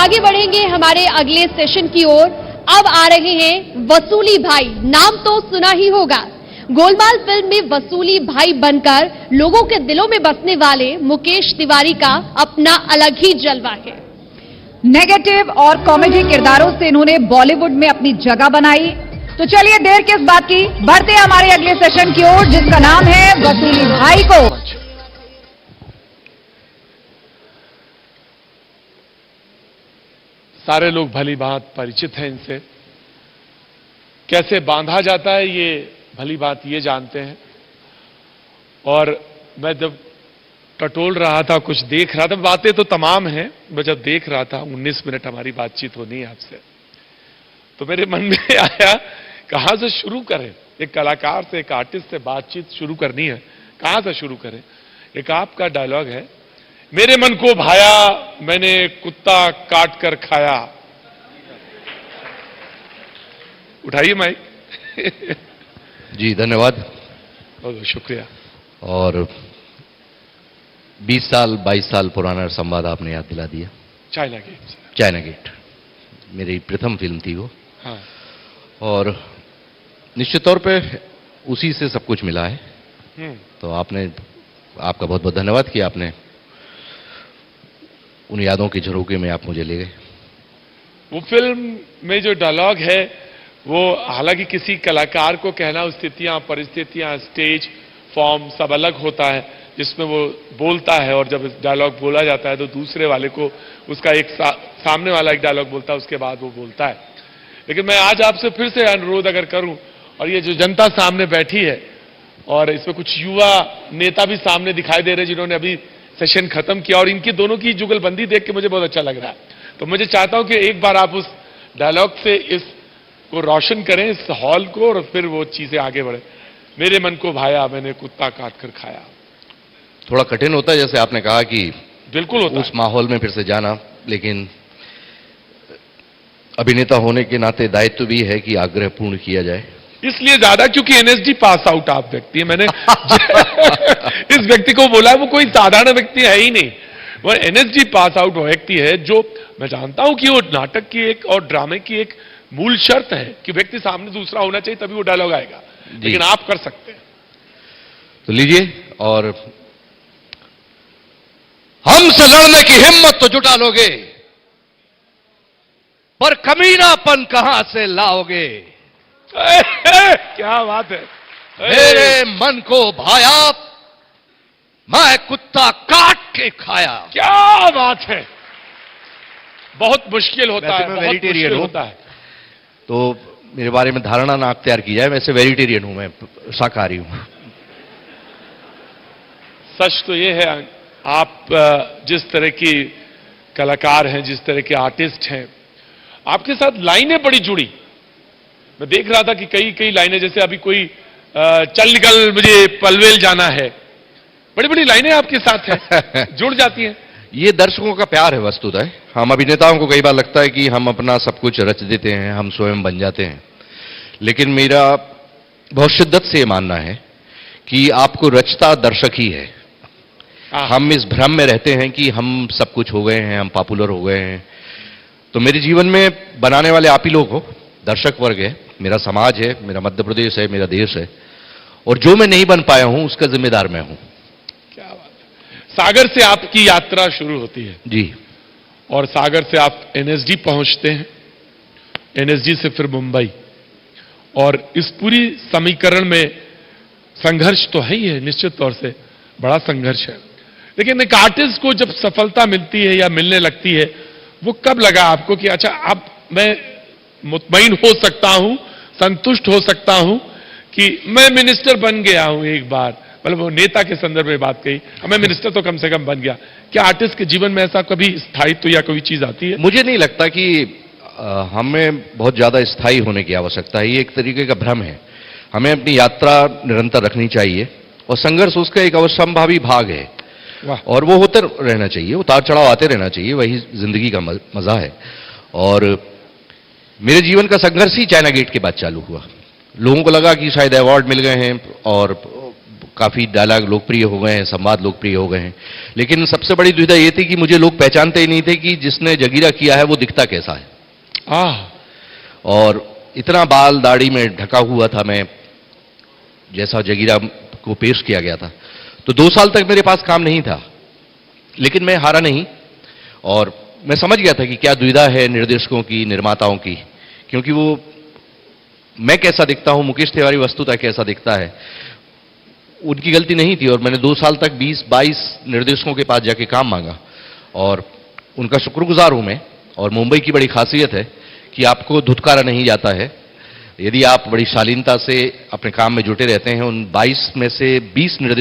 आगे बढ़ेंगे हमारे अगले सेशन की ओर। अब आ रहे हैं वसूली भाई, नाम तो सुना ही होगा। गोलमाल फिल्म में वसूली भाई बनकर लोगों के दिलों में बसने वाले मुकेश तिवारी का अपना अलग ही जलवा है। नेगेटिव और कॉमेडी किरदारों से इन्होंने बॉलीवुड में अपनी जगह बनाई। तो चलिए देर किस बात की, बढ़ते हैं हमारे अगले सेशन की ओर, जिसका नाम है वसूली भाई को। सारे लोग भली बात परिचित हैं इनसे, कैसे बांधा जाता है ये भली बात ये जानते हैं। और मैं जब टटोल रहा था, कुछ देख रहा था, बातें तो तमाम हैं, मैं जब देख रहा था 19 मिनट हमारी बातचीत होनी है आपसे, तो मेरे मन में आया कहां से शुरू करें। एक कलाकार से, एक आर्टिस्ट से बातचीत शुरू करनी है, कहां से शुरू करें। एक आपका डायलॉग है, मेरे मन को भाया मैंने कुत्ता काट कर खाया। उठाइए माइक। जी धन्यवाद, बहुत बहुत शुक्रिया। और 20 साल 22 साल पुराना संवाद आपने याद दिला दिया। China gate. चाइना गेट मेरी प्रथम फिल्म थी वो। हाँ। और निश्चित तौर पे उसी से सब कुछ मिला है। तो आपका बहुत बहुत धन्यवाद कि आपने उन यादों के झरोखे में आप मुझे ले गए। वो फिल्म में जो डायलॉग है वो हालांकि किसी कलाकार को कहना, स्थितियां, परिस्थितियां, स्टेज, फॉर्म सब अलग होता है जिसमें वो बोलता है, और जब डायलॉग बोला जाता है तो दूसरे वाले को उसका एक सामने वाला एक डायलॉग बोलता है, उसके बाद वो बोलता है। लेकिन मैं आज आपसे फिर से अनुरोध अगर करूं, और ये जो जनता सामने बैठी है और इसमें कुछ युवा नेता भी सामने दिखाई दे रहे हैं जिन्होंने अभी सेशन खत्म किया, और इनकी दोनों की जुगलबंदी देख के मुझे बहुत अच्छा लग रहा है। तो मुझे चाहता हूं कि एक बार आप उस डायलॉग से इसको रोशन करें, इस हॉल को, और फिर वो चीजें आगे बढ़े। मेरे मन को भाया मैंने कुत्ता काट कर खाया। थोड़ा कठिन होता है, जैसे आपने कहा कि बिल्कुल होता उस माहौल में फिर से जाना, लेकिन अभिनेता होने के नाते दायित्व भी है कि आग्रह पूर्ण किया जाए। इसलिए ज्यादा क्योंकि एनएसडी पास आउट आप व्यक्ति है। मैंने इस व्यक्ति को बोला, वो कोई साधारण व्यक्ति है ही नहीं, वो एनएसडी पास आउट व्यक्ति है, जो मैं जानता हूं कि वो नाटक की एक और ड्रामे की एक मूल शर्त है कि व्यक्ति सामने दूसरा होना चाहिए तभी वो डायलॉग आएगा, लेकिन आप कर सकते हैं। तो लीजिए, और हमसे लड़ने की हिम्मत तो जुटा लोगे, पर कमीनापन कहां से लाओगे। क्या बात है। मेरे मन को भाया मैं कुत्ता काट के खाया। क्या बात है। बहुत मुश्किल होता है, बहुत मुश्किल होता है। तो मेरे बारे में धारणा ना अख्तियार की जाए, वैसे वेजिटेरियन हूं, मैं शाकाहारी हूं। सच तो ये है, आप जिस तरह की कलाकार हैं, जिस तरह के आर्टिस्ट हैं, आपके साथ लाइनें बड़ी जुड़ी। मैं देख रहा था कि कई कई लाइनें, जैसे अभी कोई चल निकल मुझे पलवेल जाना है, बड़ी बड़ी लाइनें आपके साथ हैं, जुड़ जाती हैं। ये दर्शकों का प्यार है वस्तुतः। हम अभिनेताओं को कई बार लगता है कि हम अपना सब कुछ रच देते हैं, हम स्वयं बन जाते हैं, लेकिन मेरा बहुत शिद्दत से मानना है कि आपको रचता दर्शक ही है। हम इस भ्रम में रहते हैं कि हम सब कुछ हो गए हैं, हम पॉपुलर हो गए हैं। तो मेरे जीवन में बनाने वाले आप ही लोग हो, दर्शक वर्ग है, मेरा समाज है, मेरा मध्य प्रदेश है, मेरा देश है, और जो मैं नहीं बन पाया हूं उसका जिम्मेदार मैं हूं। क्या बात है। सागर से आपकी यात्रा शुरू होती है जी, और सागर से आप एनएसडी पहुंचते हैं, एनएसडी से फिर मुंबई, और इस पूरी समीकरण में संघर्ष तो है ही है, निश्चित तौर से बड़ा संघर्ष है। लेकिन एक आर्टिस्ट को जब सफलता मिलती है या मिलने लगती है, वो कब लगा आपको कि अच्छा अब मैं मुतमईन हो सकता हूं, संतुष्ट हो सकता हूं कि मैं मिनिस्टर बन गया हूं एक बार, मतलब वो नेता के संदर्भ में बात कही, मैं मिनिस्टर तो कम से कम बन गया। क्या आर्टिस्ट के जीवन में ऐसा कभी स्थायित्व या कोई चीज आती है? मुझे नहीं लगता कि हमें बहुत ज्यादा स्थायी होने की आवश्यकता है, ये एक तरीके का भ्रम है। हमें अपनी यात्रा निरंतर रखनी चाहिए, और संघर्ष उसका एक अवश्यंभावी भाग है, और वो होते रहना चाहिए, उतार चढ़ाव आते रहना चाहिए, वही जिंदगी का मजा है। और मेरे जीवन का संघर्ष ही चाइना गेट के बाद चालू हुआ। लोगों को लगा कि शायद अवार्ड मिल गए हैं और काफी डायलॉग लोकप्रिय हो गए हैं, संवाद लोकप्रिय हो गए हैं। लेकिन सबसे बड़ी दुविधा ये थी कि मुझे लोग पहचानते ही नहीं थे कि जिसने जगीरा किया है वो दिखता कैसा है। और इतना बाल दाढ़ी में ढका हुआ था मैं, जैसा जगीरा को पेश किया गया था। तो 2 साल तक मेरे पास काम नहीं था, लेकिन मैं हारा नहीं और मैं समझ गया था कि क्या दुविधा है निर्देशकों की, निर्माताओं की, क्योंकि वो मैं कैसा दिखता हूं, मुकेश तिवारी वस्तुतः कैसा दिखता है, उनकी गलती नहीं थी। और मैंने 2 साल तक 20-22 निर्देशकों के पास जाके काम मांगा और उनका शुक्रगुजार हूं मैं। और मुंबई की बड़ी खासियत है कि आपको धुतकारा नहीं जाता है। यदि आप बड़ी शालीनता से अपने काम में जुटे रहते हैं, उन 22 में से 20 निर्देशकों